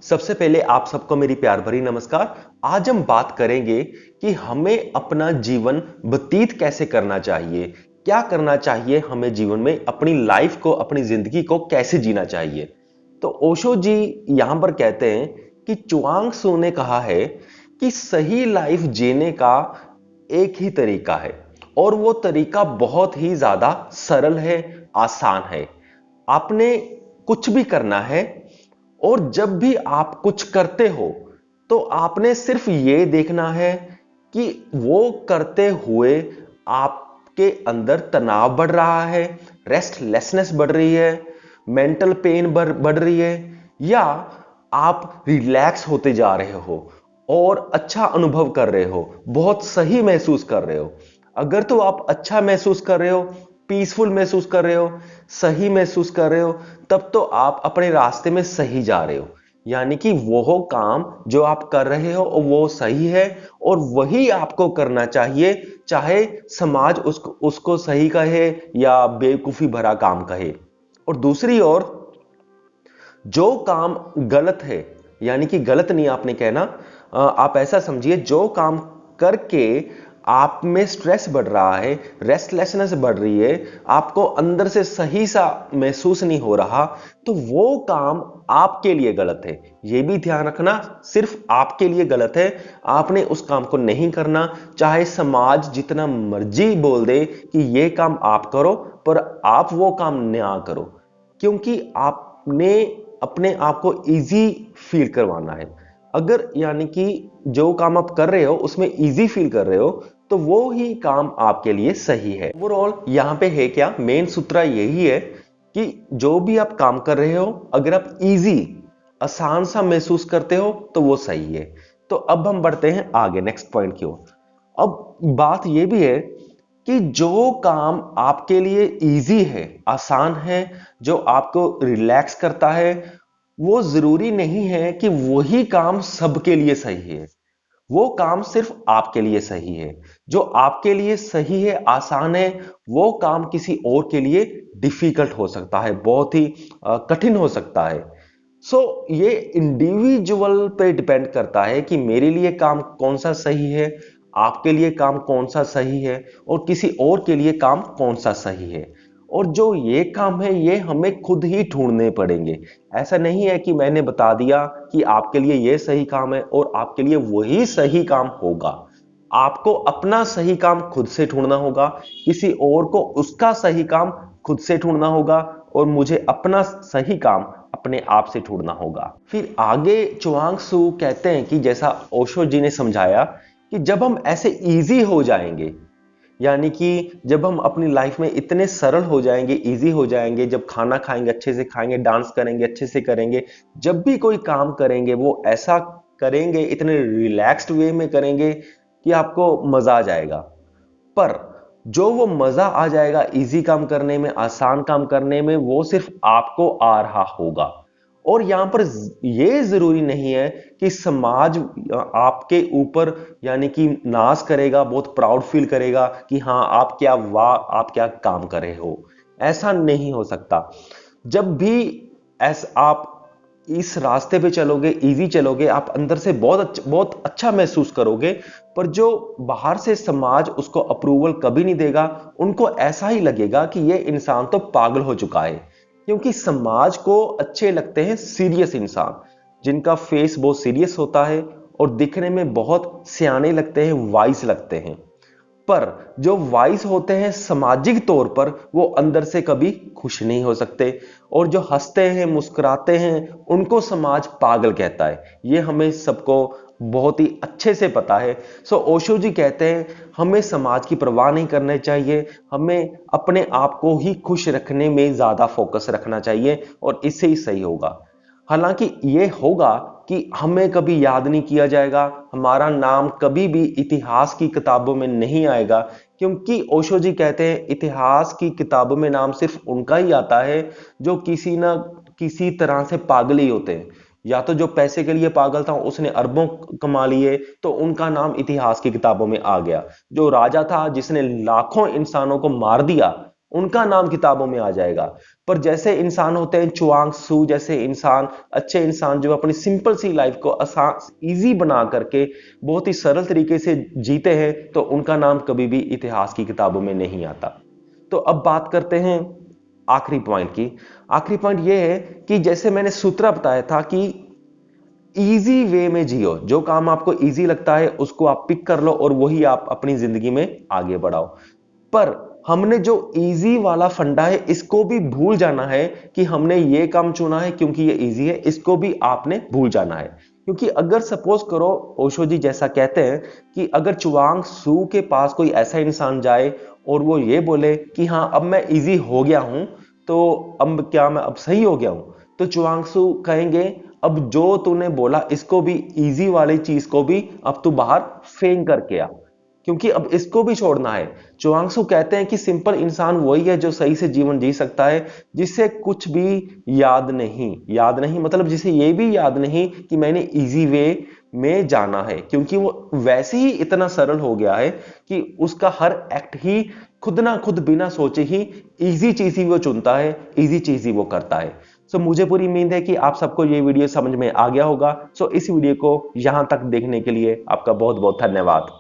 सबसे पहले आप सबको मेरी प्यार भरी नमस्कार। आज हम बात करेंगे कि हमें अपना जीवन व्यतीत कैसे करना चाहिए। क्या करना चाहिए हमें जीवन में, अपनी लाइफ को, अपनी जिंदगी को कैसे जीना चाहिए। तो ओशो जी यहां पर कहते हैं कि चुआंग सू ने कहा है कि सही लाइफ जीने का एक ही तरीका है और वो तरीका बहुत ही ज्यादा सरल है, आसान है। आपने कुछ भी करना है और जब भी आप कुछ करते हो तो आपने सिर्फ ये देखना है कि वो करते हुए आपके अंदर तनाव बढ़ रहा है, रेस्टलेसनेस बढ़ रही है, मेंटल पेन बढ़ रही है, या आप रिलैक्स होते जा रहे हो और अच्छा अनुभव कर रहे हो, बहुत सही महसूस कर रहे हो। अगर तो आप अच्छा महसूस कर रहे हो, पीसफुल महसूस कर रहे हो, सही महसूस कर रहे हो, तब तो आप अपने रास्ते में सही जा रहे हो। यानी कि वो काम जो आप कर रहे हो वो सही है और वही आपको करना चाहिए, चाहे समाज उसको सही कहे या बेवकूफी भरा काम कहे। और दूसरी ओर जो काम गलत है, यानी कि गलत नहीं आपने कहना, आप ऐसा समझिए, जो काम करके आप में स्ट्रेस बढ़ रहा है, रेस्टलेसनेस बढ़ रही है, आपको अंदर से सही सा महसूस नहीं हो रहा, तो वो काम आपके लिए गलत है। ये भी ध्यान रखना, सिर्फ आपके लिए गलत है, आपने उस काम को नहीं करना। चाहे समाज जितना मर्जी बोल दे कि ये काम आप करो, पर आप वो काम ना करो, क्योंकि आपने अपने आप को इजी फील करवाना है। अगर यानी कि जो काम आप कर रहे हो उसमें इजी फील कर रहे हो, तो वो ही काम आपके लिए सही है। ओवरऑल यहां पे है क्या, मेन सूत्र यही है कि जो भी आप काम कर रहे हो, अगर आप इजी, आसान सा महसूस करते हो तो वो सही है। तो अब हम बढ़ते हैं आगे नेक्स्ट पॉइंट की ओर। अब बात यह भी है कि जो काम आपके लिए इजी है, आसान है, जो आपको रिलैक्स करता है, वो जरूरी नहीं है कि वही काम सबके लिए सही है। वो काम सिर्फ आपके लिए सही है। जो आपके लिए सही है, आसान है, वो काम किसी और के लिए डिफिकल्ट हो सकता है, बहुत ही कठिन हो सकता है। ये इंडिविजुअल पे डिपेंड करता है कि मेरे लिए काम कौन सा सही है, आपके लिए काम कौन सा सही है, और किसी और के लिए काम कौन सा सही है। और जो ये काम है ये हमें खुद ही ढूंढने पड़ेंगे। ऐसा नहीं है कि मैंने बता दिया कि आपके लिए ये सही काम है और आपके लिए वही सही काम होगा। आपको अपना सही काम खुद से ढूंढना होगा, किसी और को उसका सही काम खुद से ढूंढना होगा, और मुझे अपना सही काम अपने आप से ढूंढना होगा। फिर आगे चुआंग सू कहते हैं कि जैसा ओशो जी ने समझाया कि जब हम ऐसे इजी हो जाएंगे, यानी कि जब हम अपनी लाइफ में इतने सरल हो जाएंगे, इजी हो जाएंगे, जब खाना खाएंगे अच्छे से खाएंगे, डांस करेंगे अच्छे से करेंगे, जब भी कोई काम करेंगे वो ऐसा करेंगे, इतने रिलैक्स्ड वे में करेंगे कि आपको मजा आ जाएगा। पर जो वो मजा आ जाएगा इजी काम करने में, आसान काम करने में, वो सिर्फ आपको आ रहा होगा। और यहां पर ये जरूरी नहीं है कि समाज आपके ऊपर यानी कि नाज करेगा, बहुत प्राउड फील करेगा कि हाँ आप क्या, वाह आप क्या काम कर रहे हो। ऐसा नहीं हो सकता। जब भी आप इस रास्ते पे चलोगे, इजी चलोगे, आप अंदर से बहुत अच्छा महसूस करोगे, पर जो बाहर से समाज उसको अप्रूवल कभी नहीं देगा, उनको ऐसा ही लगेगा कि ये इंसान तो पागल हो चुका है। क्योंकि समाज को अच्छे लगते हैं सीरियस इंसान, जिनका फेस बहुत सीरियस होता है और दिखने में बहुत सियाने लगते हैं, वाइस लगते हैं। पर जो वाइस होते हैं सामाजिक तौर पर, वो अंदर से कभी खुश नहीं हो सकते, और जो हंसते हैं, मुस्कुराते हैं, उनको समाज पागल कहता है। ये हमें सबको बहुत ही अच्छे से पता है। ओशो जी कहते हैं हमें समाज की परवाह नहीं करनी चाहिए, हमें अपने आप को ही खुश रखने में ज्यादा फोकस रखना चाहिए, और इससे ही सही होगा। हालांकि यह होगा कि हमें कभी याद नहीं किया जाएगा, हमारा नाम कभी भी इतिहास की किताबों में नहीं आएगा, क्योंकि ओशो जी कहते हैं इतिहास की किताबों में नाम सिर्फ उनका ही आता है जो किसी ना किसी तरह से पागल ही होते हैं। या तो जो पैसे के लिए पागल था, उसने अरबों कमा लिए, तो उनका नाम इतिहास की किताबों में आ गया। जो राजा था जिसने लाखों इंसानों को मार दिया, उनका नाम किताबों में आ जाएगा। पर जैसे इंसान होते हैं चुआंग सू जैसे इंसान, अच्छे इंसान जो अपनी सिंपल सी लाइफ को आसान इजी बना करके बहुत ही सरल तरीके से जीते हैं, तो उनका नाम कभी भी इतिहास की किताबों में नहीं आता। तो अब बात करते हैं आखिरी पॉइंट की। आखिरी पॉइंट यह है कि जैसे मैंने सूत्र बताया था कि इजी वे में जियो, जो काम आपको इजी लगता है उसको आप पिक कर लो और वही आप अपनी जिंदगी में आगे बढ़ाओ। पर हमने जो इजी वाला फंडा है इसको भी भूल जाना है कि हमने ये काम चुना है क्योंकि ये इजी है, इसको भी आपने भूल जाना है। क्योंकि अगर सपोज करो ओशो जी जैसा कहते हैं कि अगर चुआंग सू के पास कोई ऐसा इंसान जाए और वो ये बोले कि हां अब मैं इजी हो गया हूं, तो अब क्या मैं अब सही हो गया हूं, तो चुआंग सू कहेंगे अब जो तूने बोला इसको भी, इजी वाली चीज को भी अब तू बाहर फेंक करके आ, क्योंकि अब इसको भी छोड़ना है। चुआंगसू कहते हैं कि सिंपल इंसान वही है जो सही से जीवन जी सकता है जिसे कुछ भी याद नहीं मतलब जिसे ये भी याद नहीं कि मैंने इजी वे में जाना है, क्योंकि वो वैसे ही इतना सरल हो गया है कि उसका हर एक्ट ही खुद ना खुद बिना सोचे ही इजी चीज ही वो चुनता है, इजी चीज ही वो करता है। सो मुझे पूरी उम्मीद है कि आप सबको ये वीडियो समझ में आ गया होगा। सो इस वीडियो को यहां तक देखने के लिए आपका बहुत बहुत धन्यवाद।